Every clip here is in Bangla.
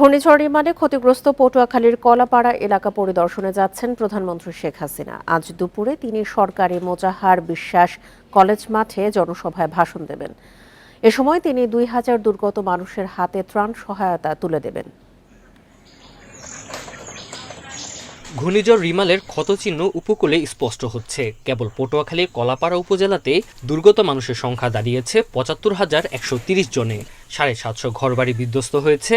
ঘূর্ণিঝড় রিমালে ক্ষতিগ্রস্ত পটুয়াখালীর কলাপাড়া এলাকা পরিদর্শনে যাচ্ছেন প্রধানমন্ত্রী শেখ হাসিনা। আজ দুপুরে তিনি সরকারি মোজাহার বিশ্বাস কলেজ মাঠে জনসভায় ভাষণ দেবেন। এ সময় তিনি ২,০০০ দুর্গত মানুষের হাতে ত্রাণ সহায়তা তুলে দেবেন। ঘূর্ণিঝড় রিমালের ক্ষতচিহ্ন উপকূলে স্পষ্ট হচ্ছে। কেবল পটুয়াখালীর কলাপাড়া উপজেলাতে দুর্গত মানুষের সংখ্যা দাঁড়িয়েছে ৭৫,১৩০ জনে। ৭৫০ ঘরবাড়ি বিধ্বস্ত হয়েছে,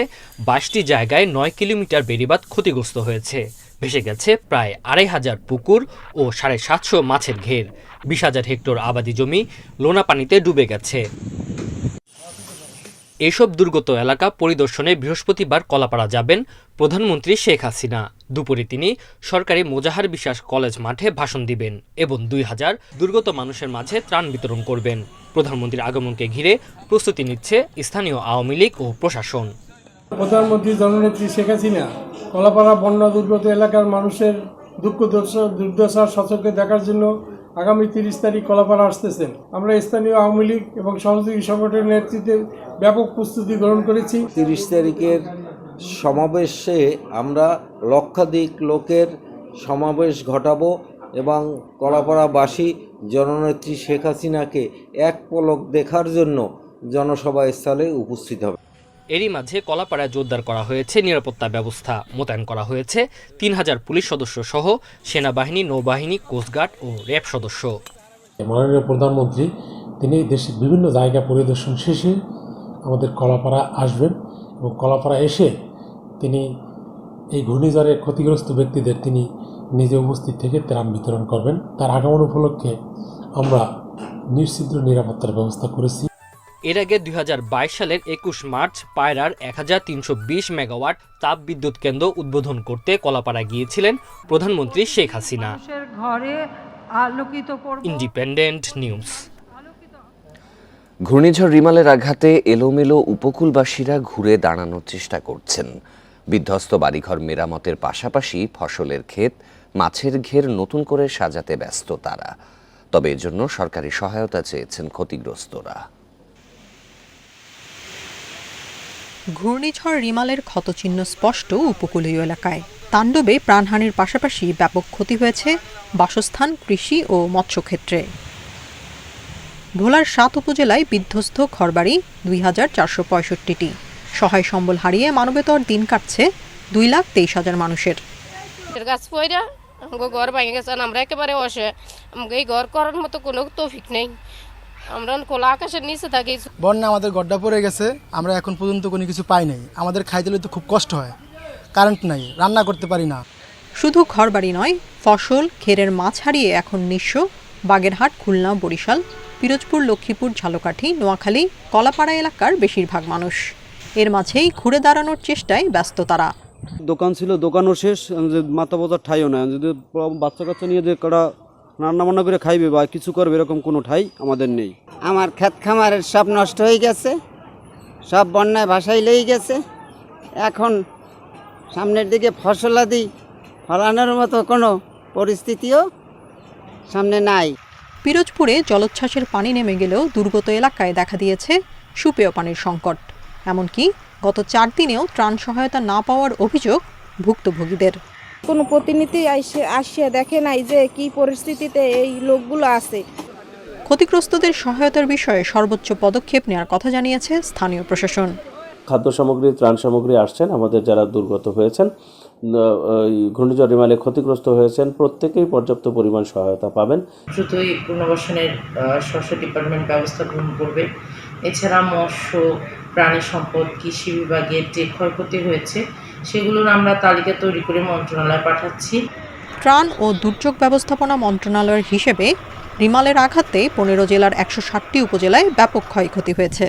২২টি জায়গায় ৯ কিলোমিটার বেড়িবাঁধ ক্ষতিগ্রস্ত হয়েছে। ভেসে গেছে প্রায় ২,৫০০ পুকুর ও ৭৫০ মাছের ঘের। ২০,০০০ হেক্টর আবাদি জমি লোনা পানিতে ডুবে গেছে। এসব দুর্গত এলাকা পরিদর্শনে বৃহস্পতিবার কলাপাড়া যাবেন প্রধানমন্ত্রী শেখ হাসিনা। দুপুরে তিনি সরকারি মোজাহার বিশ্বাস কলেজ মাঠে ভাষণ দিবেন এবং ২,০০০ দুর্গত মানুষের মাঝে ত্রাণ বিতরণ করবেন। প্রধানমন্ত্রীর আগমনকে ঘিরে প্রস্তুতি নিচ্ছে স্থানীয় আওয়ামী লীগ ও প্রশাসন। প্রধানমন্ত্রী জননেত্রী শেখ হাসিনা কলাপাড়া বন্যা দুর্গত এলাকার মানুষের দুর্দশার সচক্ষে দেখার জন্য আগামী ৩০ তারিখ কলাপাড়া আসতেছেন। আমরা স্থানীয় আওয়ামী লীগ এবং সহযোগী সংগঠনের নেতৃত্বে ব্যাপক প্রস্তুতি গ্রহণ করেছি। ৩০ তারিখের সমাবেশে আমরা লক্ষাধিক লোকের সমাবেশ ঘটাবো এবং কলাপাড়াবাসী জননেত্রী শেখ হাসিনাকে এক পলক দেখার জন্য জনসভা স্থলে উপস্থিত হবে। এরই মাঝে কলাপাড়ায় জোরদার করা হয়েছে নিরাপত্তা ব্যবস্থা। মোতায়েন করা হয়েছে ৩,০০০ পুলিশ সদস্য সহ সেনাবাহিনী, নৌবাহিনী, কোস্টগার্ড ও র্যাব সদস্য। মাননীয় প্রধানমন্ত্রী তিনি দেশের বিভিন্ন জায়গা পরিদর্শন শেষে আমাদের কলাপাড়া আসবেন এবং কলাপাড়া এসে তিনি এই ঘূর্ণিঝড়ের ক্ষতিগ্রস্ত ব্যক্তিদের তিনি নিজে উপস্থিত থেকে ত্রাণ বিতরণ করবেন। তার আগমন উপলক্ষে আমরা নিশ্চিদ্র নিরাপত্তার ব্যবস্থা করেছি। এর আগে ২০২২ সালের ২১ মার্চ পায়রার ১৩২০ মেগাওয়াট তাপ বিদ্যুৎ কেন্দ্র উদ্বোধন করতে কলাপাড়া গিয়েছিলেন প্রধানমন্ত্রী শেখ হাসিনা। Independent news. ঘূর্ণিঝড় রিমালের আঘাতে এলোমেলো উপকূলবাসীরা ঘুরে দাঁড়ানোর চেষ্টা করছেন। বিধ্বস্ত বাড়িঘর মেরামতের পাশাপাশি ফসলের ক্ষেত, মাছের ঘের নতুন করে সাজাতে ব্যস্ত তারা। তবে এজন্য সরকারি সহায়তা চেয়েছেন ক্ষতিগ্রস্তরা। ঘূর্ণিঝড় রিমালের ক্ষতচিহ্ন স্পষ্ট উপকূলীয় এলাকায়। তাণ্ডবে প্রাণহানির পাশাপাশি ব্যাপক ক্ষতি হয়েছে বাসস্থান, কৃষি ও মৎস্যক্ষেত্রে। ভোলার ৭ উপজেলায় বিধ্বস্ত ঘরবাড়ি ২,৪৬৫টি। সহায় সম্বল হারিয়ে মানবেতর দিন কাটছে ২,২৩,০০০ মানুষের। ঘর ভেঙে গেছে, আমরা একেবারে অসে, এই ঘর করার মতো কোনো তৌফিক নেই। আমরা খোলা আকাশের নিচে থাকি। বন্যা আমাদের গড্ডা পড়ে গেছে, আমরা এখন পর্যন্ত কোনো কিছু পাই নাই। আমাদের খাইতে তো খুব কষ্ট হয়, কারেন্ট নাই, রান্না করতে পারি না। শুধু ঘরবাড়ি নয়, ফসল, ঘেরের মাছ হারিয়ে এখন নিঃস্ব বাগেরহাট, খুলনা, বরিশাল, পিরোজপুর, লক্ষ্মীপুর, ঝালকাঠি, নোয়াখালী, কলাপাড়া এলাকার বেশিরভাগ মানুষ। এর মাঝেই ঘুরে দাঁড়ানোর চেষ্টায় ব্যস্ত তারা। দোকান ছিল, দোকানও শেষ, মাথা বোঝার ঠাইও নাই। যদি বাচ্চা কাচ্চা নিয়ে যে কটা রান্না বান্না করে খাইবে বা কিছু করবে এরকম কোনো ঠাই আমাদের নেই। আমার ক্ষেত খামারের সব নষ্ট হয়ে গেছে, সব বন্যায় ভাসাই লেগে গেছে। এখন সামনের দিকে ফসলাদি ফলানোর মতো কোনো পরিস্থিতিও সামনে নাই। পিরোজপুরে জলোচ্ছ্বাসের পানি নেমে গেলেও দুর্গত এলাকায় দেখা দিয়েছে সুপেয় পানির সংকট। এমনকি গত ৪ দিনেও ত্রাণ সহায়তা না পাওয়ার অভিযোগ ভুক্তভোগীদের। কোনো প্রতিনিধি আসিয়া দেখে নাই যে কি পরিস্থিতিতে এই লোকগুলো আছে। ক্ষতিগ্রস্তদের সহায়তার বিষয়ে সর্বোচ্চ পদক্ষেপ নেওয়ার কথা জানিয়েছে স্থানীয় প্রশাসন। খাদ্য সামগ্রী, ত্রাণ সামগ্রী আসছেন। আমাদের যারা দুর্গত হয়েছেন, ঘূর্ণিঝড় রিমালে ক্ষতিগ্রস্ত হয়েছেন, প্রত্যেকেই পর্যাপ্ত পরিমাণ সহায়তা পাবেন। দ্রুতই পুনর্বাসনের শস্য ডিপার্টমেন্ট ব্যবস্থা গ্রহণ করবে। এছাড়া মৎস্য, প্রাণী সম্পদ, কৃষি বিভাগের যে ক্ষয়ক্ষতি হয়েছে সেগুলোর আমরা তালিকা তৈরি করে মন্ত্রণালয়ে পাঠাচ্ছি। ত্রাণ ও দুর্যোগ ব্যবস্থাপনা মন্ত্রণালয়ের হিসেবে রিমালের আঘাতে ১৫ জেলার ১৬০টি উপজেলায় ব্যাপক ক্ষয়ক্ষতি হয়েছে।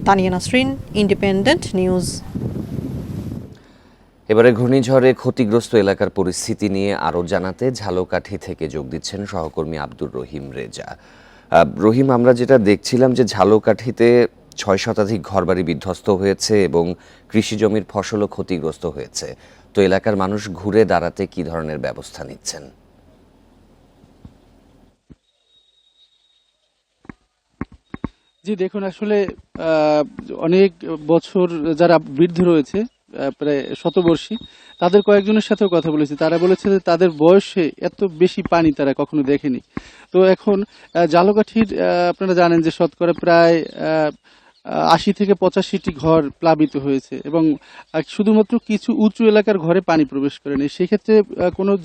Tania Nasrin, independent news. এবারে ঘূর্ণিঝড়ে ক্ষতিগ্রস্ত এলাকার পরিস্থিতি নিয়ে আরও জানাতে ঝালকাঠি থেকে যোগ দিচ্ছেন সহকর্মী আব্দুর রহিম রেজা। রহিম, আমরা যেটা দেখছিলাম যে ঝালকাঠিতে ৬ শতাধিক ঘরবাড়ি বিধ্বস্ত হয়েছে এবং কৃষি জমির ফসলও ক্ষতিগ্রস্ত হয়েছে। তো এলাকার মানুষ ঘুরে দাঁড়াতে কি ধরনের ব্যবস্থা নিচ্ছেন? জি দেখুন, আসলে অনেক বছর যারা বৃদ্ধ রয়েছে, প্রায় শতবর্ষী, তাদের কয়েকজনের সাথেও কথা বলেছি। তারা বলেছে যে তাদের বয়সে এত বেশি পানি তারা কখনো দেখেনি। তো এখন ঝালকাঠির আপনারা জানেন যে শতকরা প্রায় ৮০ থেকে ৮৫টি ঘর প্লাবিত হয়েছে এবং শুধুমাত্র কিছু উঁচু এলাকার ঘরে পানি প্রবেশ করেনি। সেক্ষেত্রে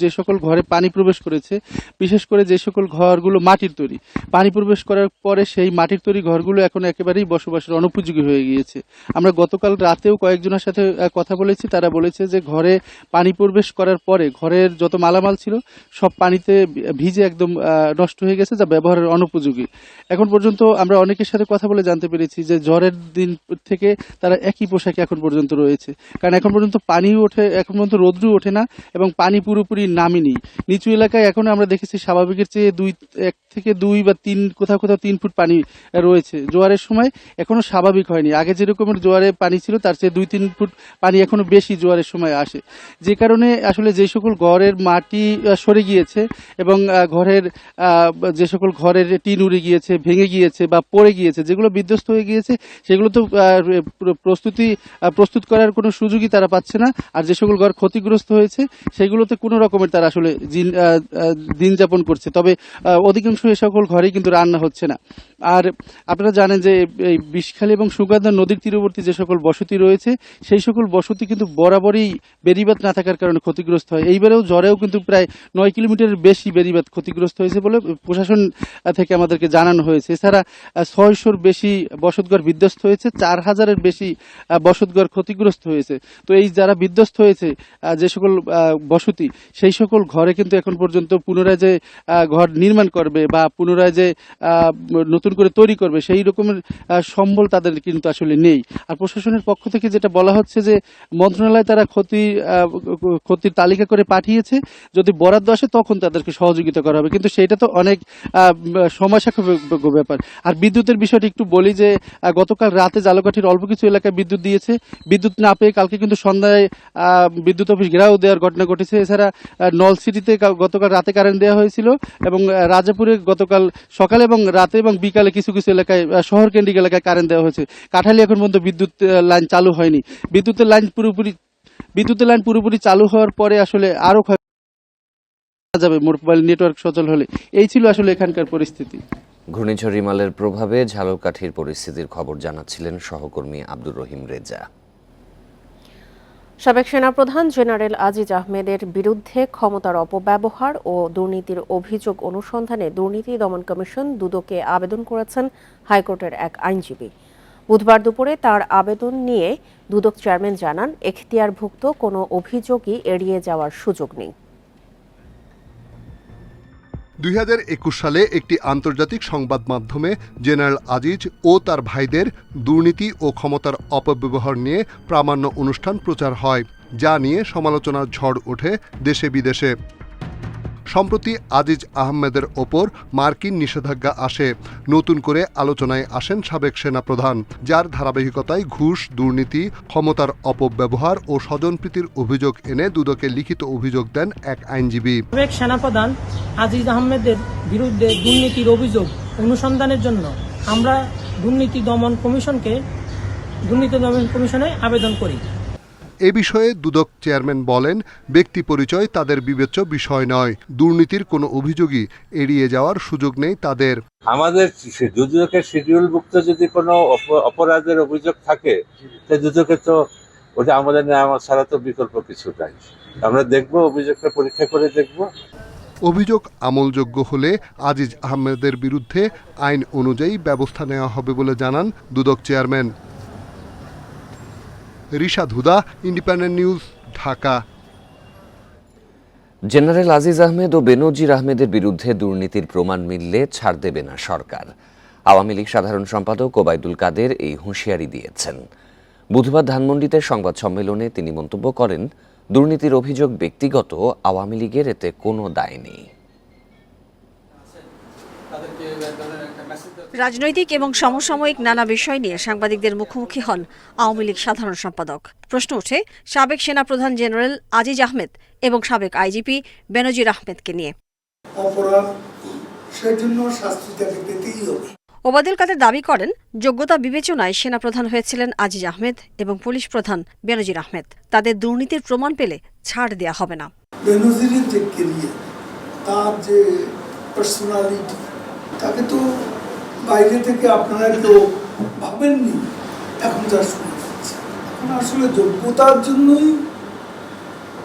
যে সকল ঘরে পানি প্রবেশ করেছে, বিশেষ করে যে সকল ঘরগুলো মাটির তৈরি, পানি প্রবেশ করার পরে সেই মাটির তৈরি ঘরগুলো এখন একেবারেই বসবাসের অনুপযোগী হয়ে গিয়েছে। আমরা গতকাল রাতেও কয়েকজনের সাথে কথা বলেছি। তারা বলেছে যে ঘরে পানি প্রবেশ করার পরে ঘরের যত মালামাল ছিল সব পানিতে ভিজে একদম নষ্ট হয়ে গেছে, যা ব্যবহারের অনুপযোগী। এখন পর্যন্ত আমরা অনেকের সাথে কথা বলে জানতে পেরেছি যে জ্বরের দিন থেকে তারা একই পোশাকে এখন পর্যন্ত রয়েছে, কারণ এখন পর্যন্ত এখন পর্যন্ত রোদ্রু ওঠে না এবং পানি পুরোপুরি নামেনি। নিচু এলাকায় এখন আমরা দেখেছি স্বাভাবিকের চেয়ে 1 থেকে 2 বা 3, কোথাও 3 ফুট পানি রয়েছে। জোয়ারের সময় এখনো স্বাভাবিক হয়নি। আগে যেরকমের জোয়ারে পানি ছিল তার চেয়ে 2-3 ফুট পানি এখনো বেশি জোয়ারের সময় আসে, যে কারণে আসলে যে সকল ঘরের মাটি সরে গিয়েছে এবং ঘরের যে সকল ঘরের টিন উড়ে গিয়েছে, ভেঙে গিয়েছে বা পড়ে গিয়েছে, যেগুলো বিধ্বস্ত হয়ে গিয়েছে, সেগুলো তো প্রস্তুত করার কোনো সুযোগই তারা পাচ্ছে না। আর যে সকল ঘর ক্ষতিগ্রস্ত হয়েছে সেগুলোতে কোনো রকমের তারা আসলে দিন যাপন করছে। তবে অধিকাংশ এ সকল ঘরেই কিন্তু রান্না হচ্ছে না। আর আপনারা জানেন যে এই বিষখালী এবং সুগন্ধা নদীর তীরবর্তী যে সকল বসতি রয়েছে, সেই সকল বসতি কিন্তু বরাবরই বেড়িবাঁধ না থাকার কারণে ক্ষতিগ্রস্ত হয়। এইবারেও ঝড়েও কিন্তু প্রায় 9 কিলোমিটারের বেশি বেড়িবাঁধ ক্ষতিগ্রস্ত হয়েছে বলে প্রশাসন থেকে আমাদেরকে জানানো হয়েছে। এছাড়া 600-র বেশি বসতঘর বিধ্বস্ত হয়েছে, 4000-এর বেশি বসতঘর ক্ষতিগ্রস্ত হয়েছে। তো এই যারা বিধ্বস্ত হয়েছে যে সকল বসতি, সেই সকল ঘরে কিন্তু এখন পর্যন্ত পুনরায় যে ঘর নির্মাণ করবে বা পুনরায় যে নতুন করে তৈরি করবে, সেই রকমের সম্বল তাদের কিন্তু আসলে নেই। আর প্রশাসনের পক্ষ থেকে যেটা বলা হচ্ছে যে মন্ত্রণালয় তারা ক্ষতির তালিকা করে পাঠিয়েছে, যদি বরাদ্দ আসে তখন তাদেরকে সহযোগিতা করা হবে, কিন্তু সেটা তো অনেক সময় সাপেক্ষ ব্যাপার। আর বিদ্যুতের বিষয়টি একটু বলি যে গতকাল রাতে ঝালকাঠির অল্প কিছু এলাকায় বিদ্যুৎ দিয়েছে। বিদ্যুৎ না পেয়ে কালকে কিন্তু সন্ধ্যায় বিদ্যুৎ অফিস ঘেরাও দেওয়ার ঘটনা ঘটেছে। এছাড়া নলসিটিতে গতকাল রাতে কারেন্ট দেওয়া হয়েছিল এবং রাজাপুরে গতকাল সকালে এবং রাতে এবং বিকালে কিছু কিছু এলাকায় শহর কেন্দ্রিক এলাকায় কারেন্ট দেওয়া হয়েছে। কাঠালি এখন পর্যন্ত বিদ্যুৎ লাইন চালু হয়নি। বিদ্যুতের লাইন পুরোপুরি চালু হওয়ার পরে আসলে আরো যাবে মোবাইল নেটওয়ার্ক সচল হলে। এই ছিল আসলে এখানকার পরিস্থিতি। ঘূর্ণিঝড় রিমালের প্রভাবে ঝালকাঠির পরিস্থিতির খবর জানাচ্ছিলেন সহকর্মী আব্দুর রহিম রেজা। সাবেক সেনাপ্রধান জেনারেল আজিজ আহমেদের বিরুদ্ধে ক্ষমতার অপব্যবহার ও দুর্নীতির অভিযোগ অনুসন্ধানে দুর্নীতি দমন কমিশন দুদকে আবেদন করেছেন হাইকোর্টের এক আইনজীবী। বুধবার দুপুরে তার আবেদন নিয়ে দুদক চেয়ারম্যান জানান, এখতিয়ারভুক্ত কোনো অভিযোগই এড়িয়ে যাওয়ার সুযোগ নেই। 2021 সালে একটি আন্তর্জাতিক সংবাদ মাধ্যমে জেনারেল আজিজ ও তার ভাইদের দুর্নীতি ও ক্ষমতার অপব্যবহার নিয়ে প্রামাণ্য অনুষ্ঠান প্রচার হয়, যা নিয়ে সমালোচনার ঝড় ওঠে দেশে বিদেশে। সম্প্রতি আজিজ আহমেদের ওপর মার্কিন নিষেধাজ্ঞা আসে। নতুন করে আলোচনায় আসেন সাবেক সেনাপ্রধান, যার ধারাবাহিকতায় ঘুষ, দুর্নীতি, ক্ষমতার অপব্যবহার ও স্বজনপ্রীতির অভিযোগ এনে দুদকে লিখিত অভিযোগ দেন এক আইনজীবী। সাবেক সেনাপ্রধান আজিজ আহমেদের বিরুদ্ধে দুর্নীতির অভিযোগ অনুসন্ধানের জন্য আমরা দুর্নীতি দমন কমিশনে আবেদন করি। এ বিষয়ে দুদক চেয়ারম্যান বলেন, ব্যক্তি পরিচয় তাদের বিবেচ্য বিষয় নয়। দুর্নীতির কোনো অভিযোগই এড়িয়ে যাওয়ার সুযোগ নেই তাদের। আমাদের দুদকের শিডিউলভুক্ত যদি কোনো অপরাধের অভিযোগ থাকে, তাই দুদকে তো ওটা আমাদের নেওয়া ছাড়া তো বিকল্প কিছু নাই। আমরা দেখব, অভিযোগটা পরীক্ষা করে দেখব। অভিযোগ আমলযোগ্য হলে আজিজ আহমেদের বিরুদ্ধে আইন অনুযায়ী ব্যবস্থা নেওয়া হবে বলে জানান Dudok chairman. Rishad Huda, independent news, Dhaka. General Aziz Ahmed ও বেনজির আহমেদের বিরুদ্ধে দুর্নীতির প্রমাণ মিললে ছাড় দেবে না সরকার। আওয়ামী লীগ সাধারণ সম্পাদক ওবায়দুল কাদের এই হুঁশিয়ারি দিয়েছেন। বুধবার ধানমন্ডিতে সংবাদ সম্মেলনে তিনি মন্তব্য করেন, দুর্নীতির অভিযোগ ব্যক্তিগত, আওয়ামী লীগের এতে কোনো দায় নেই। রাজনৈতিক এবং সমসাময়িক নানা বিষয় নিয়ে সাংবাদিকদের মুখোমুখি হন আওয়ামী লীগ সাধারণ সম্পাদক। প্রশ্ন ওঠে সাবেক সেনাপ্রধান জেনারেল আজিজ আহমেদ এবং সাবেক আইজিপি বেনজির আহমেদকে নিয়ে। অপরাধ, সেজন্য শাস্তি তাকে পেতেই হবে। ওবায়দুল কাদের দাবি করেন, যোগ্যতা বিবেচনায় সেনাপ্রধান হয়েছিলেন আজিজ আহমেদ এবং পুলিশ প্রধান বেনজির আহমেদ। তাদের দুর্নীতির প্রমাণ পেলে ছাড় দেয়া হবে না। বেনজিরের যে কেরিয়ার, তার যে পার্সোনালিটি, তাকে তো বাইরে থেকে আপনারা কেউ ভাবেননি, এখন যা শুনে যাচ্ছে। এখন আসলে যোগ্যতার জন্যই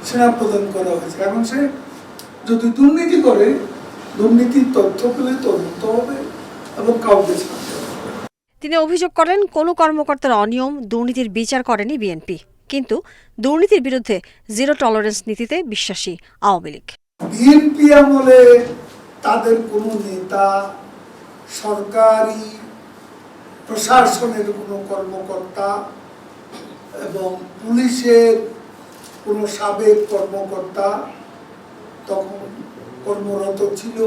সেনাপ্রধান করা হয়েছে। এখন সে যদি দুর্নীতি করে, দুর্নীতির তথ্য পেলে তদন্ত হবে এবং কাউকে ছাড়তে হবে। তিনি অভিযোগ করেন, কোনো কর্মকর্তার অনিয়ম দুর্নীতির বিচার করেনি বিএনপি, কিন্তু দুর্নীতির বিরুদ্ধে জিরো টলারেন্স নীতিতে বিশ্বাসী আওয়ামী লীগ। বিএনপি আমলে তাদের কোনো নেতা, সরকারি প্রশাসনের কোনো কর্মকর্তা এবং পুলিশের কোনো সাবেক কর্মকর্তা তখন কর্মরত ছিল,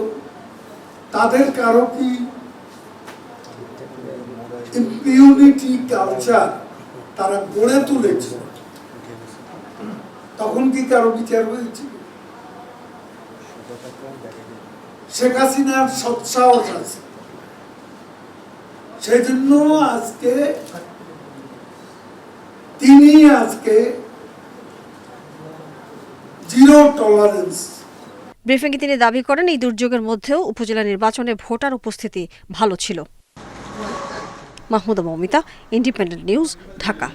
তাদের কারো কি ইম্পিউনিটি কালচার তারা গড়ে তুলেছে? তখন কি কারো বিচার হয়েছিল? শেখ হাসিনার সৎসাহস আছে, সেই জন্য তিনি আজকে জিরো টলারেন্স। ব্রিফিংয়ে তিনি দাবি করেন, এই দুর্যোগের মধ্যেও উপজেলা নির্বাচনে ভোটার উপস্থিতি ভালো ছিল। Mahmuda Moumita, independent news, Dhaka.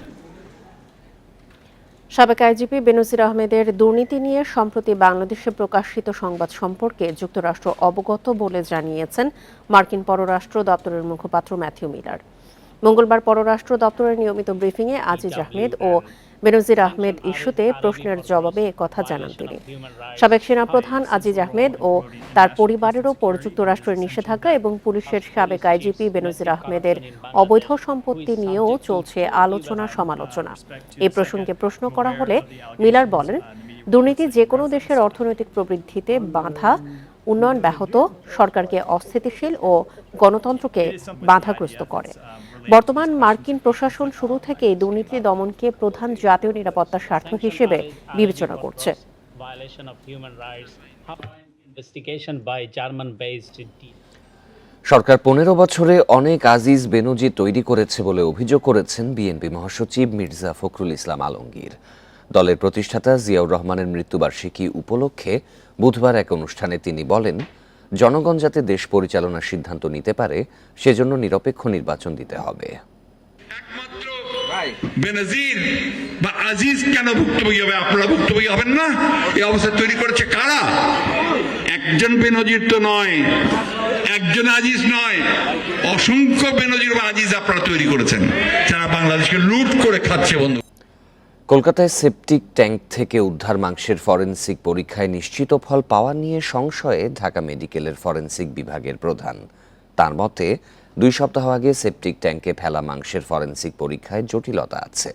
সাবেক আইজিপি বেনজির আহমেদের দুর্নীতি নিয়ে সম্প্রতি বাংলাদেশে প্রকাশিত সংবাদ সম্পর্কে যুক্তরাষ্ট্র অবগত বলে জানিয়েছেন মার্কিন পররাষ্ট্র দপ্তরের মুখপাত্র ম্যাথিউ মিলার। মঙ্গলবার পররাষ্ট্র দপ্তরের নিয়মিত ব্রিফিংয়ে আজিজ আহমেদ ও বেনজির আহমেদ ইস্যুতে প্রশ্নের জবাবে একথা জানান তিনি। সাবেক সেনাপ্রধান আজিজ আহমেদ ও তার পরিবারের ওপর যুক্তরাষ্ট্রের নিষেধাজ্ঞা এবং পুলিশের সাবেক আইজিপি বেনজির আহমেদের অবৈধ সম্পত্তি নিয়েও চলছে আলোচনা সমালোচনা। এই প্রসঙ্গে প্রশ্ন করা হলে মিলার বলেন, দুর্নীতি যে কোনো দেশের অর্থনৈতিক প্রবৃদ্ধিতে বাধা, উন্নয়ন ব্যাহত, সরকারকে অস্থিতিশীল ও গণতন্ত্রকে বাধাগ্রস্ত করে। বর্তমান মার্কিন প্রশাসন শুরু থেকেই দুর্নীতি দমনকে প্রধান জাতীয় নিরাপত্তার স্বার্থ হিসেবে বিবেচনা করছে। সরকার 15 বছরে অনেক আজিজ বেনজির তৈরি করেছে বলে অভিযোগ করেছেন বিএনপি মহাসচিব মির্জা ফখরুল ইসলাম আলমগীর। দলের প্রতিষ্ঠাতা জিয়াউর রহমানের মৃত্যুবার্ষিকী উপলক্ষে বুধবার এক অনুষ্ঠানে তিনি বলেন, জনগণ যাতে দেশ পরিচালনার সিদ্ধান্ত নিতে পারে সেজন্য নিরপেক্ষ নির্বাচন দিতে হবে। বেনজির বা আজিজ কেন ভুক্তভোগী হবে? আপনারা ভুক্তভোগী হবেন না? এই অবস্থা তৈরি করেছে কারা? একজন বেনজির তো নয়, একজন আজিজ নয়, অসংখ্য বেনজির বা আজিজ আপনারা তৈরি করেছেন, যারা বাংলাদেশকে লুট করে খাচ্ছে। বন্ধু, কলকাতায় সেপটিক ট্যাঙ্ক থেকে উদ্ধার মাংসের ফরেনসিক পরীক্ষায় নিশ্চিত ফল পাওয়া নিয়ে সংশয়ে ঢাকা মেডিকেলের ফরেনসিক বিভাগের প্রধান। তার মতে 2 সপ্তাহ আগে সেপটিক ট্যাঙ্কে ফেলা মাংসের ফরেনসিক পরীক্ষায় জটিলতা আছে,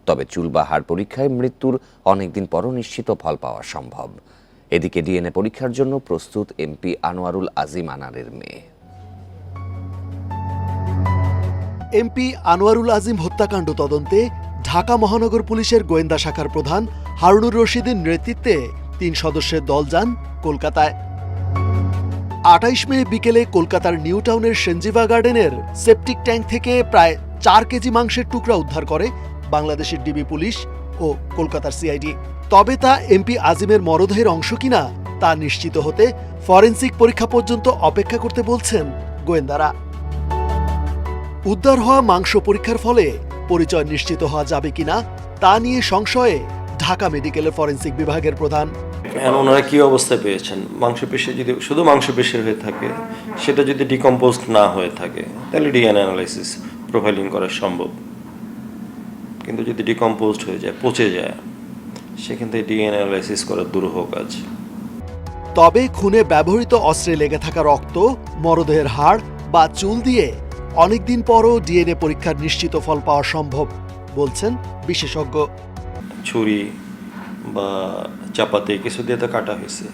তবে চুল বা হাড় পরীক্ষায় মৃত্যুর অনেকদিন পরও নিশ্চিত ফল পাওয়া সম্ভব। এদিকে ডিএনএ পরীক্ষার জন্য প্রস্তুত এমপি আনোয়ারুল আজিম আনারের মেয়ে। এমপি আনোয়ারুল আজিম হত্যাকাণ্ড তদন্তে ঢাকা মহানগর পুলিশের গোয়েন্দা শাখার প্রধান হারুনুর রশিদের নেতৃত্বে 3 সদস্যের দল যান কলকাতায়। 28 মে বিকেলে কলকাতার নিউ টাউনের সেনজিভা গার্ডেনের সেপটিক ট্যাঙ্ক থেকে প্রায় 4 কেজি মাংসের টুকরা উদ্ধার করে বাংলাদেশের ডিবি পুলিশ ও কলকাতার সিআইডি। তবে তা এমপি আজিমের মরদেহের অংশ কিনা তা নিশ্চিত হতে ফরেনসিক পরীক্ষা পর্যন্ত অপেক্ষা করতে বলছেন গোয়েন্দারা। উদ্ধার হওয়া মাংস পরীক্ষার ফলে পরিচয় নিশ্চিত হওয়া যাবে কিনা তা নিয়ে সংশয়ে ঢাকা মেডিকেলের ফরেনসিক বিভাগের প্রধান। ওনারা কি অবস্থায় পেয়েছেন? মাংসপেশি যদি শুধু মাংসপেশির হয়ে থাকে, সেটা যদি ডিকম্পোজড না হয়ে থাকে, তাহলে ডিএনএ অ্যানালাইসিস প্রোফাইলিং করা সম্ভব। কিন্তু যদি ডিকম্পোজড হয়ে যায়, পচে যায়, সেখান থেকে ডিএনএ অ্যানালাইসিস করা দুরূহ কাজ। তবে খুনে ব্যবহৃত অস্ত্রে লেগে থাকা রক্ত, মরদেহের হাড় বা চুল দিয়ে অনেকদিন পরও ডিএনএ পরীক্ষার নিশ্চিত ফল পাওয়া সম্ভব বলছেন বিশেষজ্ঞ। ছুরি বা চাপাতে কিছু দিয়ে তো কাটা হয়েছে,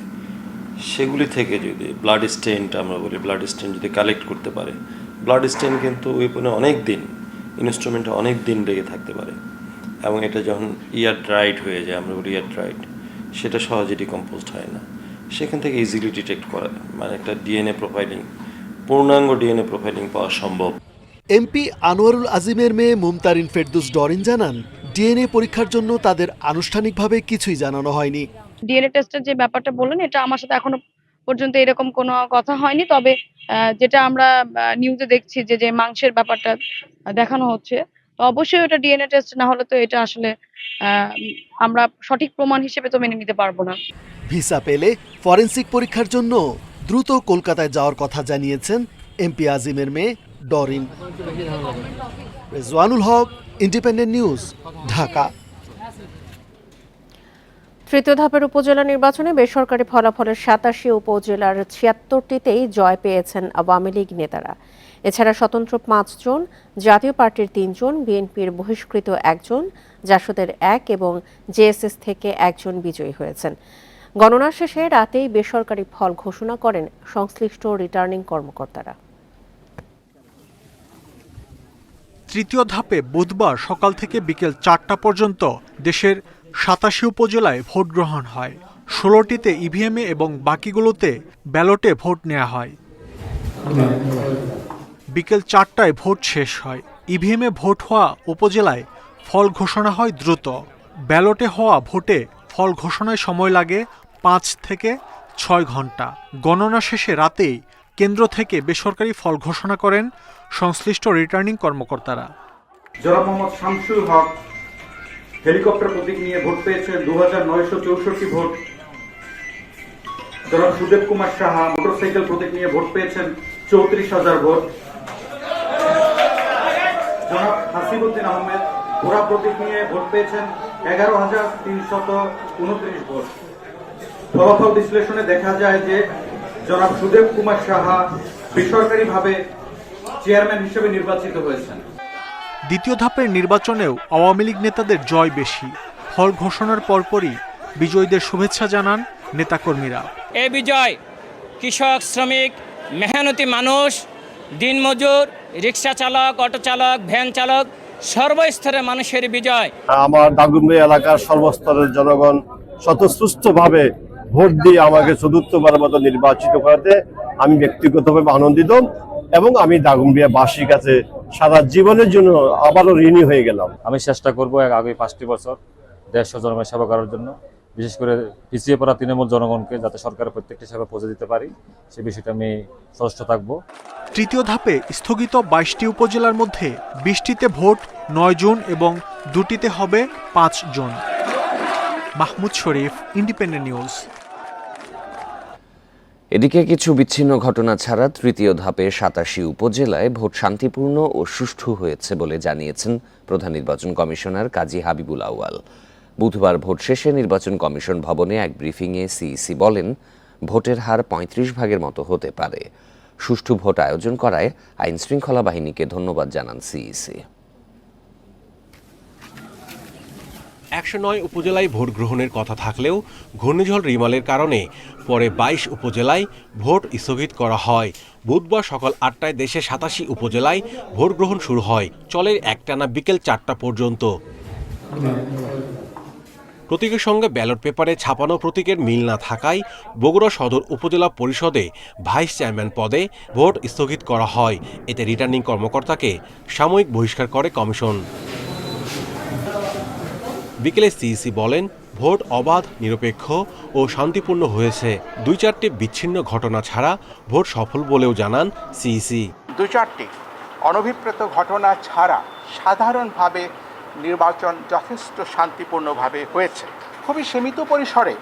সেগুলি থেকে যদি ব্লাড স্টেনটা আমরা বলি, ব্লাড স্টেন যদি কালেক্ট করতে পারে, ব্লাড স্টেন কিন্তু ওয়েপনে অনেক দিন, ইনস্ট্রুমেন্টে অনেক দিন লেগে থাকতে পারে, এবং এটা যখন ইয়ার ড্রাইড হয়ে যায়, আমরা বলি ইয়ার ড্রাইড, সেটা সহজে ডিকম্পোজড হয় না। সেখান থেকে ইজিলি ডিটেক্ট করা, মানে একটা ডিএনএ প্রোফাইলিং পূর্ণাঙ্গ ডিএনএ প্রোফাইলিং পাওয়া সম্ভব। এমপি আনোয়ারুল আজিমের মেয়ে মুমতারিন ফেরদৌস ডরিন জানান, ডিএনএ পরীক্ষার জন্য তাদের আনুষ্ঠানিকভাবে কিছুই জানানো হয়নি। ডিএনএ টেস্টের যে ব্যাপারটা বললেন, এটা আমার সাথে এখনো পর্যন্ত এরকম কোনো কথা হয়নি। তবে যেটা আমরা নিউজে দেখছি যে মাংসের ব্যাপারটা দেখানো হচ্ছে, তো অবশ্যই ওটা ডিএনএ টেস্ট না হলে তো এটা আসলে আমরা সঠিক প্রমাণ হিসেবে তো মেনে নিতে পারবো না। ভিসা পেলে ফরেনসিক পরীক্ষার জন্য দ্রুত কলকাতায় যাওয়ার কথা জানিয়েছেন এমপি আজিমের মেয়ে ডরিন। রেজওয়ানুল হক, ইন্ডিপেন্ডেন্ট নিউজ, ঢাকা। তৃতীয় ধাপের উপজেলা নির্বাচনে বেসরকারি ফলাফলের 87 উপজেলার 76টিতেই জয় পেয়েছেন আওয়ামী লীগ নেতারা। এছাড়া স্বতন্ত্র 5 জন, জাতীয় পার্টির 3 জন, বিএনপির বহিষ্কৃত 1 জন, জাসদের 1 এবং জেএসএস থেকে 1 জন বিজয়ী হয়েছেন। গণনা শেষে রাতেই বেসরকারি ফল ঘোষণা করেন সংশ্লিষ্ট রিটার্নিং কর্মকর্তারা। তৃতীয় ধাপে বুধবার সকাল থেকে বিকেল 4টা পর্যন্ত দেশের 87 উপজেলায় ভোট গ্রহণ হয়। 16টিতে ইভিএমে এবং বাকিগুলোতে ব্যালটে ভোট নেওয়া হয়। বিকেল 4টায় ভোট শেষ হয়। ইভিএমে ভোট হওয়া উপজেলায় ফল ঘোষণা হয় দ্রুত। ব্যালটে হওয়া ভোটে ফল ঘোষণায় সময় লাগে 5 থেকে 6 ঘন্টা। গণনা শেষে রাতেই কেন্দ্র থেকে বেসরকারি ফল ঘোষণা করেন সংশ্লিষ্ট রিটার্নিং কর্মকর্তারা। জনাব মোহাম্মদ শামসুল হক হেলিকপ্টার প্রতীক নিয়ে ভোট পেয়েছেন 2964 ভোট। জনাব সুদেব কুমার সাহা মোটরসাইকেল প্রতীক নিয়ে ভোট পেয়েছেন 34,000 ভোট। জনাব হাসিবুদ্দিন আহমেদ ঘোড়া প্রতীক নিয়ে ভোট পেয়েছেন 11,329 ভোট। ফলাফল বিশ্লেষণে দেখা যায় যে জনাব সুদেব কুমার সাহা বেসরকারিভাবে চেয়ারম্যান হিসেবে নির্বাচিত হয়েছেন। দ্বিতীয় ধাপের নির্বাচনেও আওয়ামী লীগ নেতাদের জয় বেশি। ফল ঘোষণার পরপরই বিজয়ীদের শুভেচ্ছা জানান নেতাকর্মীরা। এই বিজয় কৃষক, শ্রমিক, মেহনতি মানুষ, দিনমজুর, রিক্সা চালক, অটো চালক, ভ্যান চালক, সর্বস্তরের মানুষের বিজয়। আমার দাগনভূঞা এলাকার সর্বস্তরের জনগণ স্বতঃস্ফূর্তভাবে ভোট দিয়ে আমাকে চতুর্থবারের মতো নির্বাচিত করাতে আমি ব্যক্তিগতভাবে আনন্দিত এবং আমি দাগনভূঞাবাসীর কাছে সারা জীবনের জন্য আবারও ঋণী হয়ে গেলাম। আমি চেষ্টা করব আগামী 5টি বছর দেশ ও জনগণের সেবা করার জন্য, বিশেষ করে পিছিয়ে পড়া তৃণমূল জনগণকে যাতে সরকারের প্রত্যেকটি সেবা পৌঁছে দিতে পারি, সে বিষয়টা আমি সচেষ্ট থাকব। তৃতীয় ধাপে স্থগিত 22টি উপজেলার মধ্যে 20টিতে ভোট 9 জন এবং 2টিতে হবে 5 জন। মাহমুদ শরীফ, ইন্ডিপেন্ডেন্ট নিউজ। এদিকে কিছু বিচ্ছিন্ন ঘটনা ছাড়া তৃতীয় ধাপে 87 উপজেলায় ভোট শান্তিপূর্ণ ও সুষ্ঠু হয়েছে বলে জানিয়েছেন প্রধান নির্বাচন কমিশনার কাজী হাবিবুল আউয়াল। বুধবার ভোট শেষে নির্বাচন কমিশন ভবনে এক ব্রিফিংয়ে সিইসি বলেন, ভোটের হার 35 ভাগের মতো হতে পারে। সুষ্ঠু ভোট আয়োজন করায় আইন শৃঙ্খলা বাহিনীকে ধন্যবাদ জানান সিইসি। 109 উপজেলায় ভোট গ্রহণের কথা থাকলেও ঘূর্ণিঝড় রিমালের কারণে পরে 22 উপজেলায় ভোট স্থগিত করা হয়। বুধবার সকাল 8টায় দেশের 87 উপজেলায় ভোট গ্রহণ শুরু হয়, চলে একটানা বিকেল 4টা পর্যন্ত। প্রতীকের সঙ্গে ব্যালট পেপারে ছাপানো প্রতীকের মিল না থাকায় বগুড়া সদর উপজেলা পরিষদে ভাইস চেয়ারম্যান পদে ভোট স্থগিত করা হয়। এতে রিটার্নিং কর্মকর্তাকে সাময়িক বহিষ্কার করে কমিশন। বিকেলে সিইসি বলেন, ভোট অবাধ, নিরপেক্ষ ও শান্তিপূর্ণ হয়েছে। 2-4টি বিচ্ছিন্ন ঘটনা ছাড়া ভোট সফল বলেও জানান সিইসি। 2-4টি অনভিপ্রেত ঘটনা ছাড়া সাধারণভাবে নির্বাচন যথেষ্ট শান্তিপূর্ণভাবে হয়েছে। খুবই সীমিত পরিসরে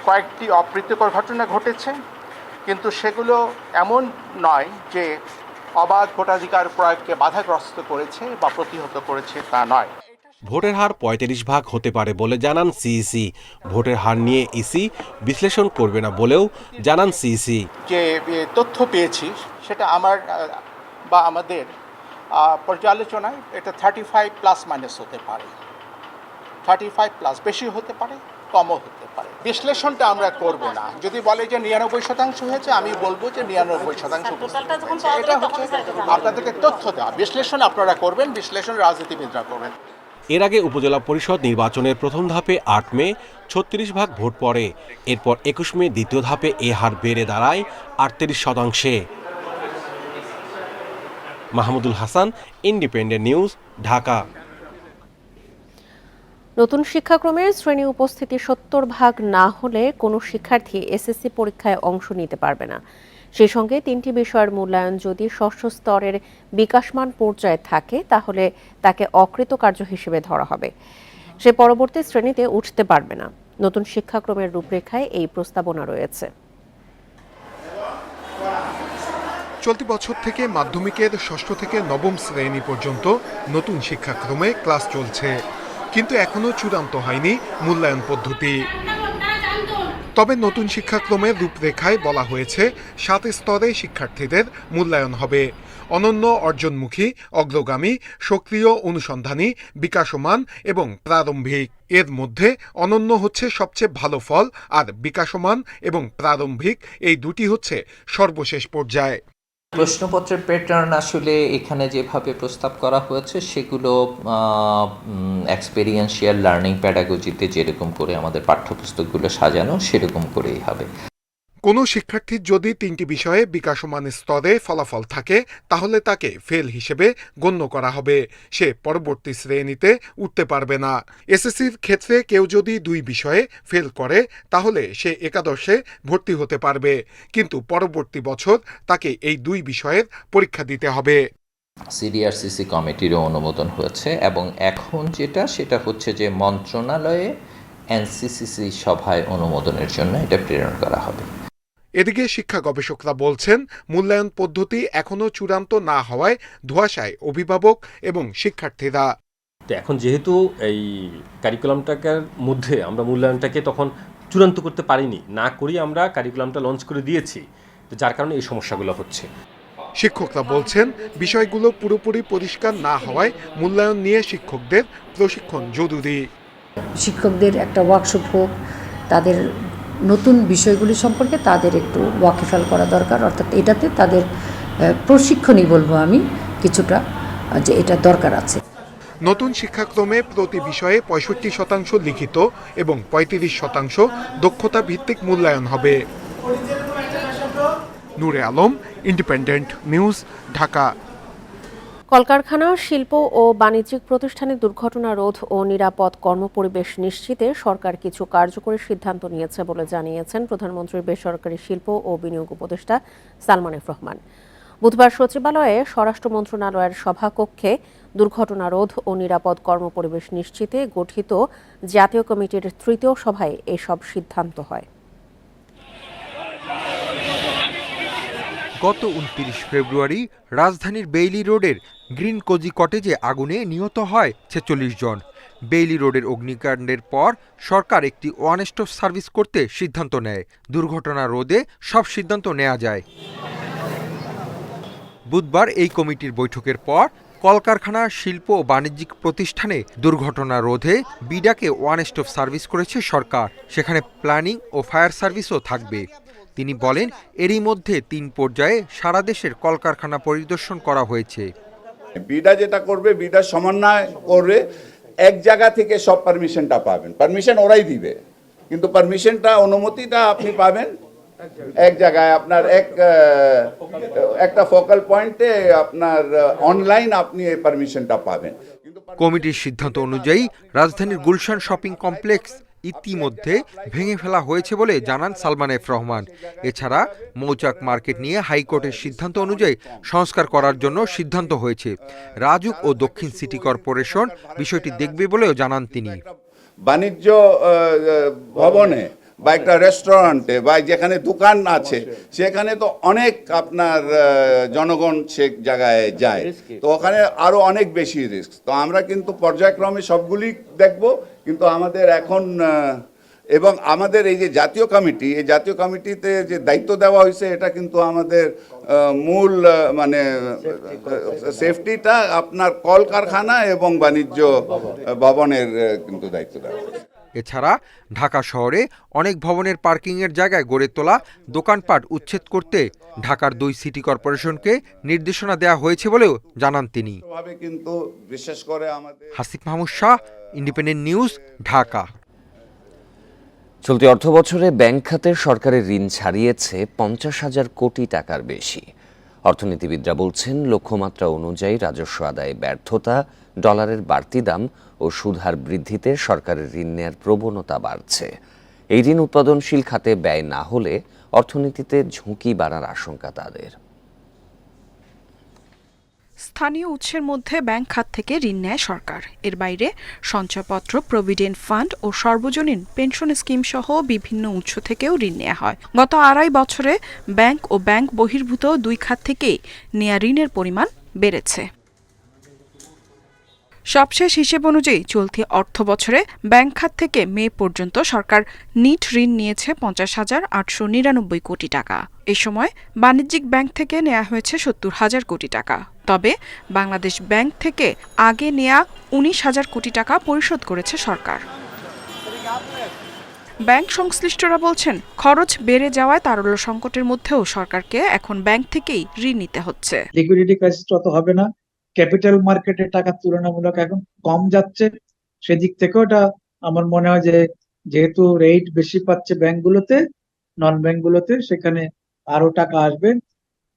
কয়েকটি অপ্রীতিকর ঘটনা ঘটেছে, কিন্তু সেগুলো এমন নয় যে অবাধ ভোটাধিকার প্রয়োগকে বাধাগ্রস্ত করেছে বা প্রতিহত করেছে, তা নয়। ভোটের হার 35 ভাগ হতে পারে বলে জানান সিইসি। ভোটের হার নিয়ে ইসি বিশ্লেষণ করবে না বলেও জানান সিইসি। যে তথ্য পেয়েছি সেটা আমার বা আমাদের পর্যালোচনায় এটা 35+ হতে পারে, 35+, বেশি হতে পারে, কমও হতে পারে। বিশ্লেষণটা আমরা করব না। যদি বলে যে 99% হয়েছে, আমি বলবো যে 99%। এটা হচ্ছে আপনাদেরকে তথ্য দেওয়া। বিশ্লেষণ আপনারা করবেন, বিশ্লেষণ রাজনীতিবিদরা করবেন। এর আগে উপজেলা পরিষদ নির্বাচনের প্রথম ধাপে 8 মে 36 ভাগ ভোট পড়ে। এরপর 21 মে দ্বিতীয় ধাপে এ হার বেড়ে দাঁড়ায় 38%। Mahmudul Hasan, independent news, Dhaka. নতুন শিক্ষাক্রমের শ্রেণী উপস্থিতি ৭০% না হলে কোনো শিক্ষার্থী এসএসসি পরীক্ষায় অংশ নিতে পারবে না। সেই সঙ্গে 3টি বিষয়ের মূল্যায়ন যদি ষষ্ঠ স্তরের বিকাশমান পর্যায়ে থাকে তাহলে তাকে অকৃতকার্য হিসেবে ধরা হবে। সে পরবর্তী শ্রেণীতে উঠতে পারবে না। নতুন শিক্ষাক্রমের রূপরেখায় এই প্রস্তাবনা রয়েছে। চলতি বছর থেকে মাধ্যমিকের ষষ্ঠ থেকে নবম শ্রেণী পর্যন্ত নতুন শিক্ষাক্রমে ক্লাস চলছে, কিন্তু এখনো চূড়ান্ত হয়নি মূল্যায়ন পদ্ধতি। তবে নতুন শিক্ষাক্রমের রূপরেখায় বলা হয়েছে 7 স্তরে শিক্ষার্থীদের মূল্যায়ন হবে। অনন্য, অর্জনমুখী, অগ্রগামী, সক্রিয়, অনুসন্ধানী, বিকাশমান এবং প্রারম্ভিক। এর মধ্যে অনন্য হচ্ছে সবচেয়ে ভালো ফল, আর বিকাশমান এবং প্রারম্ভিক এই দুটি হচ্ছে সর্বশেষ পর্যায়ে। প্রশ্নপত্রের প্যাটার্ন আসলে এখানে যেভাবে প্রস্তাব করা হয়েছে সেগুলো এক্সপেরিয়েন্সিয়াল লার্নিং প্যাডাগজিতে যেরকম করে আমাদের পাঠ্যপুস্তকগুলো সাজানো সেরকম করেই হবে। কোনো শিক্ষার্থীর যদি 3টি বিষয়ে বিকাশমান স্তরে ফলাফল থাকে তাহলে তাকে ফেল হিসেবে গণ্য করা হবে। সে পরবর্তী শ্রেণীতে উঠতে পারবে না। এসএসসির ক্ষেত্রে কেউ যদি 2 বিষয়ে ফেল করে তাহলে সে একাদশে ভর্তি হতে পারবে, কিন্তু পরবর্তী বছর তাকে এই 2 বিষয়ের পরীক্ষা দিতে হবে। সিডিআরসিসি কমিটিরও অনুমোদন হয়েছে এবং এখন সেটা হচ্ছে যে মন্ত্রণালয়ে এনসিসিসি সভায় অনুমোদনের জন্য এটা প্রেরণ করা হবে। এদিকে শিক্ষা গবেষকরা বলছেন মূল্যায়ন পদ্ধতি এখনো চূড়ান্ত না হওয়ায় ধোঁয়াশায় অভিভাবক এবং শিক্ষার্থীরা। এখন যেহেতু এই কারিকুলামটার মধ্যে আমরা মূল্যায়নটাকে তখন চূড়ান্ত করতে পারিনি, না করি আমরা কারিকুলামটা লঞ্চ করে দিয়েছি, যার কারণে এই সমস্যাগুলো হচ্ছে। শিক্ষকরা বলছেন বিষয়গুলো পুরোপুরি পরিষ্কার না হওয়ায় মূল্যায়ন নিয়ে শিক্ষকদের প্রশিক্ষণ জরুরি। শিক্ষকদের একটা ওয়ার্কশপ হোক, তাদের নতুন বিষয়গুলি সম্পর্কে তাদের একটু ওয়াকিফাল করা দরকার, অর্থাৎ এটাতে তাদের প্রশিক্ষণই বলবো আমি কিছুটা, যে এটা দরকার আছে। নতুন শিক্ষাক্রমে প্রতি বিষয়ে 65% লিখিত এবং 35% দক্ষতা ভিত্তিক মূল্যায়ন হবে। নূরে আলম, ইন্ডিপেন্ডেন্ট নিউজ, ঢাকা। কলকারখানা, শিল্প ও বাণিজ্যিক প্রতিষ্ঠানে দুর্ঘটনা রোধ ও নিরাপদ কর্মপরিবেশ নিশ্চিতে সরকার কিছু কার্যকরী সিদ্ধান্ত নিয়েছে বলে জানিয়েছেন প্রধানমন্ত্রীর বেসরকারি শিল্প ও বিনিয়োগ উপদেষ্টা সালমান এফ রহমান। বুধবার সচিবালয়ে স্বরাষ্ট্র মন্ত্রণালয়ের সভাকক্ষে দুর্ঘটনা রোধ ও নিরাপদ কর্মপরিবেশ নিশ্চিতে গঠিত জাতীয় কমিটির 3য় সভায় এসব সিদ্ধান্ত হয়। গত 29 ফেব্রুয়ারি রাজধানীর বেইলি রোডের গ্রিন কোজি কটেজে আগুনে নিহত হয় 46 জন। বেইলি রোডের অগ্নিকাণ্ডের পর সরকার একটি ওয়ান স্টপ সার্ভিস করতে সিদ্ধান্ত নেয়। দুর্ঘটনা রোধে সব সিদ্ধান্ত নেওয়া যায়। বুধবার এই কমিটির বৈঠকের পর কলকারখানা, শিল্প ও বাণিজ্যিক প্রতিষ্ঠানে দুর্ঘটনা রোধে বিডাকে ওয়ান স্টপ সার্ভিস করেছে সরকার। সেখানে প্ল্যানিং ও ফায়ার সার্ভিসও থাকবে। তিনি বলেন, এরই মধ্যে 3 পর্যায়ে সারা দেশের কলকারখানা পরিদর্শন করা হয়েছে। বিডা যেটা করবে, বিডা সমন্বয় করে এক জায়গা থেকে সব পারমিশনটা পাবেন। পারমিশন ওরাই দিবে, কিন্তু পারমিশনটা, অনুমতিটা আপনি পাবেন এক জায়গায়, আপনার একটা ফোকাল পয়েন্টে, আপনার অনলাইন আপনি এই পারমিশনটা পাবেন। কমিটির সিদ্ধান্ত অনুযায়ী রাজধানীর গুলশান শপিং কমপ্লেক্স ইতিমধ্যে ভেঙে ফেলা হয়েছে বলে জানান সালমান এফ রহমান। এছাড়া মৌচাক মার্কেট নিয়ে হাইকোর্টের সিদ্ধান্ত অনুযায়ী সংস্কার করার জন্য সিদ্ধান্ত হয়েছে। রাজুক ও দক্ষিণ সিটি কর্পোরেশন বিষয়টি দেখবে বলেও জানান তিনি। বাণিজ্য ভবনে বা একটা রেস্টুরেন্টে বা যেখানে দোকান আছে সেখানে তো অনেক আপনার জনগণ সে জায়গায় যায়, তো ওখানে আরো অনেক বেশি রিস্ক। তো আমরা কিন্তু পর্যায়ক্রমে সবগুলি দেখব, কিন্তু আমাদের এখন এবং আমাদের এই যে জাতীয় কমিটি, এই জাতীয় কমিটিতে যে দায়িত্ব দেওয়া হয়েছে, এটা কিন্তু আমাদের মূল মানে সেফটিটা আপনার কলকারখানা এবং বাণিজ্য ভবনের কিন্তু দায়িত্ব দেওয়া হয়েছে। এছাড়া ঢাকা শহরে অনেক ভবনের পার্কিংয়ের জায়গায় গড়ে তোলা দোকানপাট উচ্ছেদ করতে ঢাকার 2 সিটি কর্পোরেশনকে নির্দেশনা দেওয়া হয়েছে বলেও জানান তিনি। কিন্তু বিশেষ করে আমাদের হাসিফ মাহমুদ শাহ, ইন্ডিপেন্ডেন্ট নিউজ, ঢাকা। চলতি অর্থবছরে ব্যাংক খাতের সরকারের ঋণ ছাড়িয়েছে 50,000 কোটি টাকার বেশি। অর্থনীতিবিদরা বলছেন লক্ষ্যমাত্রা অনুযায়ী রাজস্ব আদায়ে ব্যর্থতা, ডলারের বাড়তি দাম ও সুদহার বৃদ্ধিতে সরকারের ঋণ নেয়ার প্রবণতা বাড়ছে। এই ঋণ উৎপাদনশীল খাতে ব্যয় না হলে অর্থনীতিতে ঝুঁকি বাড়ার আশঙ্কা তাদের। স্থানীয় উৎসের মধ্যে ব্যাংক খাত থেকে ঋণ নেয় সরকার। এর বাইরে সঞ্চয়পত্র, প্রভিডেন্ট ফান্ড ও সর্বজনীন পেনশন স্কিম সহ বিভিন্ন উৎস থেকেও ঋণ নেওয়া হয়। গত 2.5 বছরে ব্যাংক ও ব্যাংক বহির্ভূত 2 খাত থেকেই নেয়া ঋণের পরিমাণ বেড়েছে। সবশেষ হিসেব অনুযায়ী চলতি অর্থ বছরে ব্যাংক খাত থেকে মে পর্যন্ত সরকার নিট ঋণ নিয়েছে 50,899 কোটি টাকা। এ সময় বাণিজ্যিক ব্যাংক থেকে নেওয়া হয়েছে 70,000 কোটি টাকা। তবে বাংলাদেশ ব্যাংক থেকে আগে নেয়া 19,000 কোটি টাকা পরিশোধ করেছে সরকার। ব্যাংক সংশ্লিষ্টরা বলছেন, খরচ বেড়ে যাওয়ায় তারল্য সংকটের মধ্যেও সরকারকে এখন ব্যাংক থেকেই ঋণ নিতে হচ্ছে। লিকুইডিটি ক্রাইসিস তত হবে না, ক্যাপিটাল মার্কেটের টাকা তুলনামূলক এখন কম যাচ্ছে। সেদিক থেকেও এটা আমার মনে হয় যে যেহেতু রেট বেশি পাচ্ছে ব্যাংকগুলোতে, নন ব্যাংকগুলোতে, সেখানে আরো টাকা আসবে।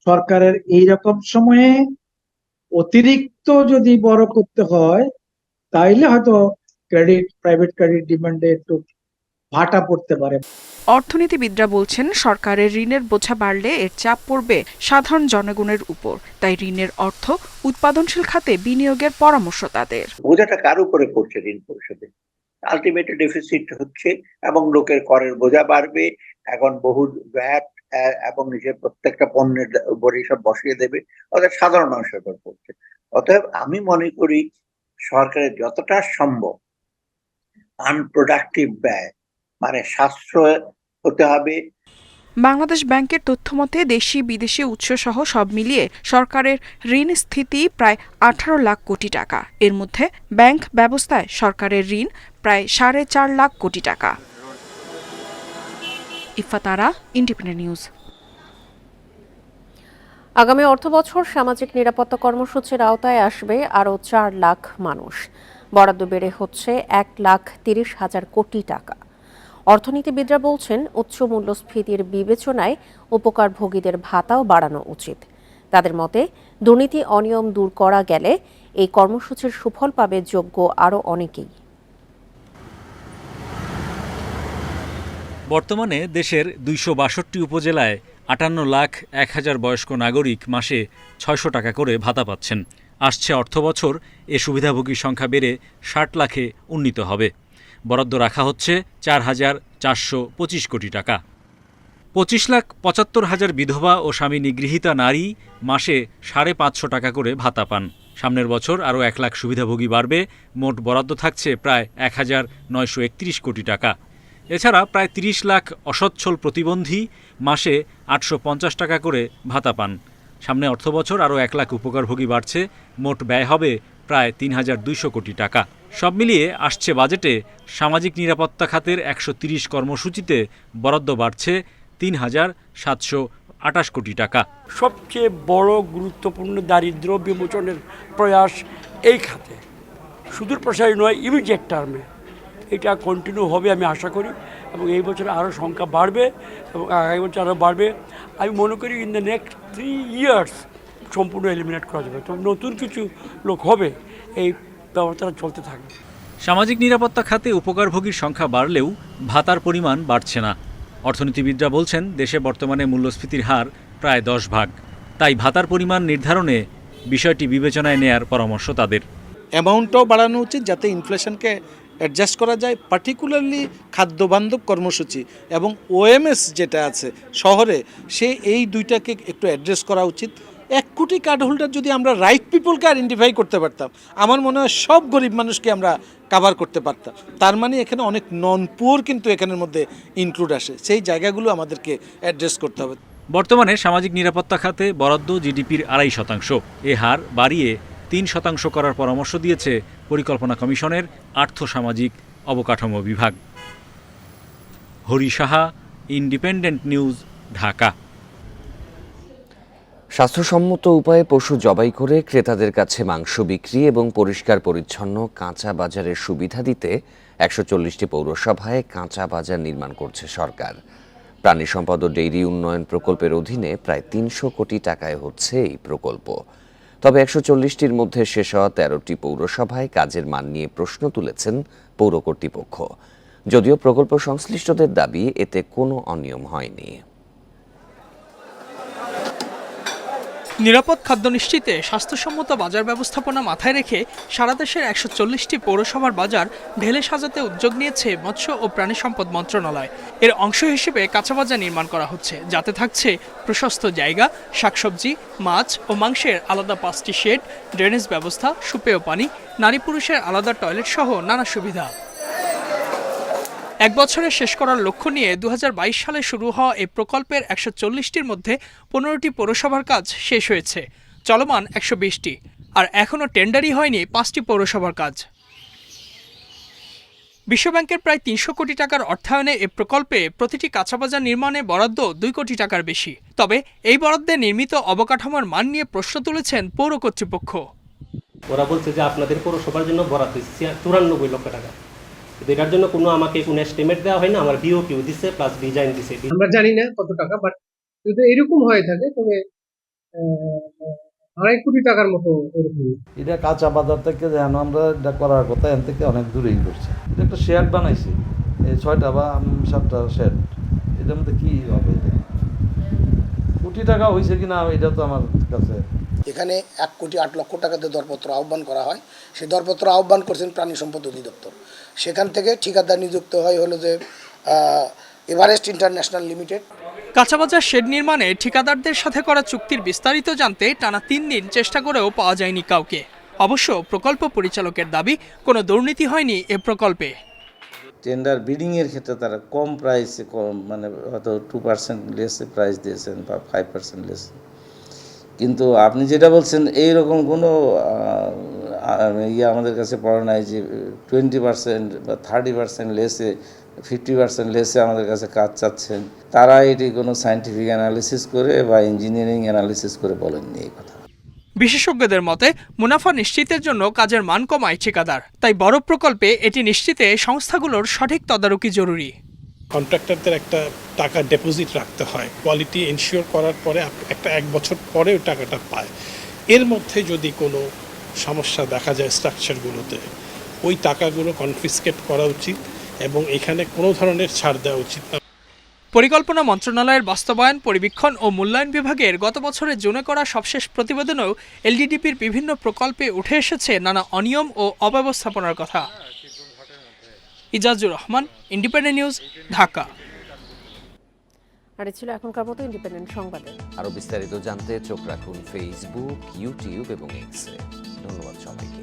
সরকারের এইরকম সময়ে অতিরিক্ত যদি বড় করতে হয় তাইলে হয়তো প্রাইভেট ক্রেডিট ডিমান্ডে একটু ভাটা পড়তে পারে। অর্থনীতিবিদরা বলছেন, সরকারের ঋণের বোঝা বাড়লে এর চাপ পড়বে সাধারণ জনগণের উপর। তাই ঋণের অর্থ উৎপাদনশীল খাতে বিনিয়োগের পরামর্শ তাদের। বোঝাটা কার উপরে পড়ছে ঋণ পরিশোধে? আলটিমেটলি ডেফিসিট হচ্ছে এবং লোকের করের বোঝা বাড়বে। এখন বহু ভ্যাট এবং নিজের প্রত্যেকটা পণ্যের উপরে সব বসিয়ে দেবে, অর্থাৎ সাধারণ মানুষের উপর পড়ছে। অতএব আমি মনে করি সরকারের যতটা সম্ভব আনপ্রোডাক্টিভ ব্যয় মানে সাশ্রয় হতে হবে। বাংলাদেশ ব্যাংকের তথ্যমতে দেশি বিদেশি উৎস সহ সব মিলিয়ে সরকারের ঋণ স্থিতি প্রায় 18 লাখ কোটি টাকা। এর মধ্যে ব্যাংক ব্যবস্থায় সরকারের ঋণ প্রায় 4.5 লাখ কোটি টাকা। ইফাতারা, ইন্ডিপেন্ডেন্ট নিউজ। আগামী অর্থবছর সামাজিক নিরাপত্তা কর্মসূচির আওতায় আসবে আরও 4 লাখ মানুষ। বরাদ্দ বেড়ে হচ্ছে 1,30,000 কোটি টাকা। অর্থনীতিবিদরা বলছেন, উচ্চ মূল্যস্ফীতির বিবেচনায় উপকারভোগীদের ভাতাও বাড়ানো উচিত। তাদের মতে, দুর্নীতি অনিয়ম দূর করা গেলে এই কর্মসূচির সুফল পাবে যোগ্য আরও অনেকেই। বর্তমানে দেশের 262 উপজেলায় 58,01,000 বয়স্ক নাগরিক মাসে 600 টাকা করে ভাতা পাচ্ছেন। আসছে অর্থবছর এ সুবিধাভোগীর সংখ্যা বেড়ে 60 লাখে উন্নীত হবে। বরাদ্দ রাখা হচ্ছে 4,425 কোটি টাকা। 25,75,000 বিধবা ও স্বামী নিগৃহীতা নারী মাসে 550 টাকা করে ভাতা পান। সামনের বছর আরও 1 লাখ সুবিধাভোগী বাড়বে। মোট বরাদ্দ থাকছে প্রায় 1,931 কোটি টাকা। এছাড়া প্রায় 30 লাখ অসচ্ছল প্রতিবন্ধী মাসে 850 টাকা করে ভাতা পান। সামনে অর্থবছর আরও 1 লাখ উপকারভোগী বাড়ছে। মোট ব্যয় হবে প্রায় 3,200 কোটি টাকা। সব মিলিয়ে আসছে বাজেটে সামাজিক নিরাপত্তা খাতের 130 কর্মসূচিতে বরাদ্দ বাড়ছে 3,728 কোটি টাকা। সবচেয়ে বড় গুরুত্বপূর্ণ দারিদ্র বিমোচনের প্রয়াস এই খাতে, সুদূর প্রসারী নয়, ইমিডিয়েট টার্মে এটা কন্টিনিউ হবে আমি আশা করি, এবং এই বছর আরও সংখ্যা বাড়বে এবং আগামী বছর আরও বাড়বে। আমি মনে করি ইন দ্য নেক্সট 3 ইয়ার্স সম্পূর্ণ এলিমিনেট করা যাবে। তবে নতুন কিছু লোক হবে, এই ব্যবস্থাটা চলতে থাকবে। সামাজিক নিরাপত্তা খাতে উপকারভোগীর সংখ্যা বাড়লেও ভাতার পরিমাণ বাড়ছে না। অর্থনীতিবিদরা বলছেন, দেশে বর্তমানে মূল্যস্ফীতির হার প্রায় 10 ভাগ। তাই ভাতার পরিমাণ নির্ধারণে বিষয়টি বিবেচনায় নেয়ার পরামর্শ তাদের। অ্যামাউন্টটাও বাড়ানো উচিত যাতে ইনফ্লেশনকে অ্যাডজাস্ট করা যায়। পার্টিকুলারলি খাদ্যবান্ধব কর্মসূচি এবং ওএমএস যেটা আছে শহরে, সে এই দুইটাকে একটু অ্যাড্রেস করা উচিত। 1 কোটি কার্ড হোল্ডার যদি আমরা রাইট পিপলকে আইডেন্টিফাই করতে পারতাম, আমার মনে হয় সব গরিব মানুষকে আমরা কাভার করতে পারতাম। তার মানে এখানে অনেক নন পুয়ার কিন্তু এখানের মধ্যে ইনক্লুড আসে। সেই জায়গাগুলো আমাদেরকে অ্যাড্রেস করতে হবে। বর্তমানে সামাজিক নিরাপত্তা খাতে বরাদ্দ জিডিপির 2.5%। এ হার বাড়িয়ে 3% করার পরামর্শ দিয়েছে পরিকল্পনা কমিশনের আর্থসামাজিক অবকাঠামো বিভাগ। Hari Saha, independent news, Dhaka. স্বাস্থ্যসম্মত উপায়ে পশু জবাই করে ক্রেতাদের কাছে মাংস বিক্রি এবং পরিষ্কার পরিচ্ছন্ন কাঁচা বাজারের সুবিধা দিতে 140টি পৌরসভায় কাঁচা বাজার নির্মাণ করছে সরকার। প্রাণী সম্পদ ও ডেইরি উন্নয়ন প্রকল্পের অধীনে প্রায় ৩০০ কোটি টাকায় হচ্ছে এই প্রকল্প। তবে ১৪০টির মধ্যে শেষ হওয়া ১৩টি পৌরসভায় কাজের মান নিয়ে প্রশ্ন তুলেছেন পৌর কর্তৃপক্ষ। যদিও প্রকল্প সংশ্লিষ্টদের দাবি এতে কোনো অনিয়ম হয়নি। নিরাপদ খাদ্য নিশ্চিতে স্বাস্থ্যসম্মত বাজার ব্যবস্থাপনা মাথায় রেখে সারা দেশের ১৪০টি পৌরসভার বাজার ঢেলে সাজাতে উদ্যোগ নিয়েছে মৎস্য ও প্রাণী সম্পদ মন্ত্রণালয়। এর অংশ হিসেবে কাঁচা বাজার নির্মাণ করা হচ্ছে, যাতে থাকছে প্রশস্ত জায়গা, শাকসবজি, মাছ ও মাংসের আলাদা 5টি শেড, ড্রেনেজ ব্যবস্থা, সুপেয় পানি, নারী পুরুষের আলাদা টয়লেট সহ নানা সুবিধা। এক বছরে শেষ করার লক্ষ্য নিয়ে ২০২২ সালে শুরু হওয়া এই প্রকল্পের ১৪০টির মধ্যে ১৫টি পৌরসভার কাজ শেষ হয়েছে, চলমান ১২০টি, আর এখনও টেন্ডারই হয়নি 5টি পৌরসভার কাজ। বিশ্বব্যাংকের প্রায় ৩০০ কোটি টাকার অর্থায়নে এ প্রকল্পে প্রতিটি কাঁচাবাজার নির্মাণে বরাদ্দ ২ কোটি টাকার বেশি। তবে এই বরাদ্দে নির্মিত অবকাঠামোর মান নিয়ে প্রশ্ন তুলেছেন পৌর কর্তৃপক্ষ। ওরা বলছে যে আপনাদের পৌরসভার জন্য বরাদ্দ ৯৪ লক্ষ টাকা, এটার জন্য আমাকে কোনো এস্টিমেট দেওয়া হয় না, আমার বিওকিউ দিছে প্লাস ডিজাইন দিছে। আমরা জানি না কত টাকা, বাট যদি এরকম হয়ে থাকে তবে ২.৫ কোটি টাকার মতো এরকম। এটা কাঁচা বাজার থেকে যেন আমরা এটা করার কথা এখান থেকে অনেক দূরেই করছে। এটা একটা শেড বানাইছে, এই ৬টা বা ৭টা শেড, এটার মধ্যে কি হবে, কোটি টাকা হয়েছে কিনা এটা তো আমার কাছে। এখানে ১,৮,০০,০০০ টাকাতে দরপত্র আহ্বান করা হয়। সেই দরপত্র আহ্বান করছেন প্রাণী সম্পদ অধিদপ্তর। সেখান থেকে ঠিকাদার নিযুক্ত হয় হলো যে এভারেস্ট ইন্টারন্যাশনাল লিমিটেড। কাঁচাবাজার শেড নির্মাণে ঠিকাদারদের সাথে করা চুক্তির বিস্তারিত জানতে টানা ৩ দিন চেষ্টা করেও পাওয়া যায়নি কাউকে। অবশ্য প্রকল্প পরিচালকের দাবি, কোনো দুর্নীতি হয়নি এ প্রকল্পে। টেন্ডার বিডিংয়ের ক্ষেত্রে তারা কম প্রাইসে, মানে হয়তো 2% লেসে প্রাইস দিয়েছেন বা 5% লেস, কিন্তু আপনি যেটা বলছেন এইরকম কোনো আমাদের কাছে পড়া নাই যে 20% বা 30% লেসে, 50% লেসে আমাদের কাছে কাজ চাচ্ছেন। তারা এটি কোনো সায়েন্টিফিক অ্যানালিসিস করে বা ইঞ্জিনিয়ারিং অ্যানালিসিস করে বলেননি এই কথা। বিশেষজ্ঞদের মতে মুনাফা নিশ্চিতের জন্য কাজের মান কমায় ঠিকাদার, তাই বড় প্রকল্পে এটি নিশ্চিতে সংস্থাগুলোর সঠিক তদারকি জরুরি। কন্ট্রাক্টরদের একটা টাকা ডিপোজিট রাখতে হয়, কোয়ালিটি এনশিওর করার পরে একটা 1 বছর পরে ওই টাকাটা পায়। এর মধ্যে যদি কোনো সমস্যা দেখা যায় স্ট্রাকচারগুলোতে, ওই টাকাগুলো কনফিসকেট করা উচিত এবং এখানে কোনো ধরনের ছাড় দেওয়া উচিত না। পরিকল্পনা মন্ত্রণালয়ের বাস্তবায়ন, পরিবীক্ষণ ও মূল্যায়ন বিভাগের গত বছরের জুনে করা সবশেষ প্রতিবেদনেও এলডিডিপির বিভিন্ন প্রকল্পে উঠে এসেছে নানা অনিয়ম ও অব্যবস্থাপনার কথা। Ijazur Rahman, independent news, Dhaka. আর ছিল এখনকার মতো ইন্ডিপেন্ডেন্ট সংবাদে। আরো বিস্তারিত জানতে চোখ রাখুন ফেসবুক, ইউটিউব এবং এক্সে। ধন্যবাদ সবাইকে।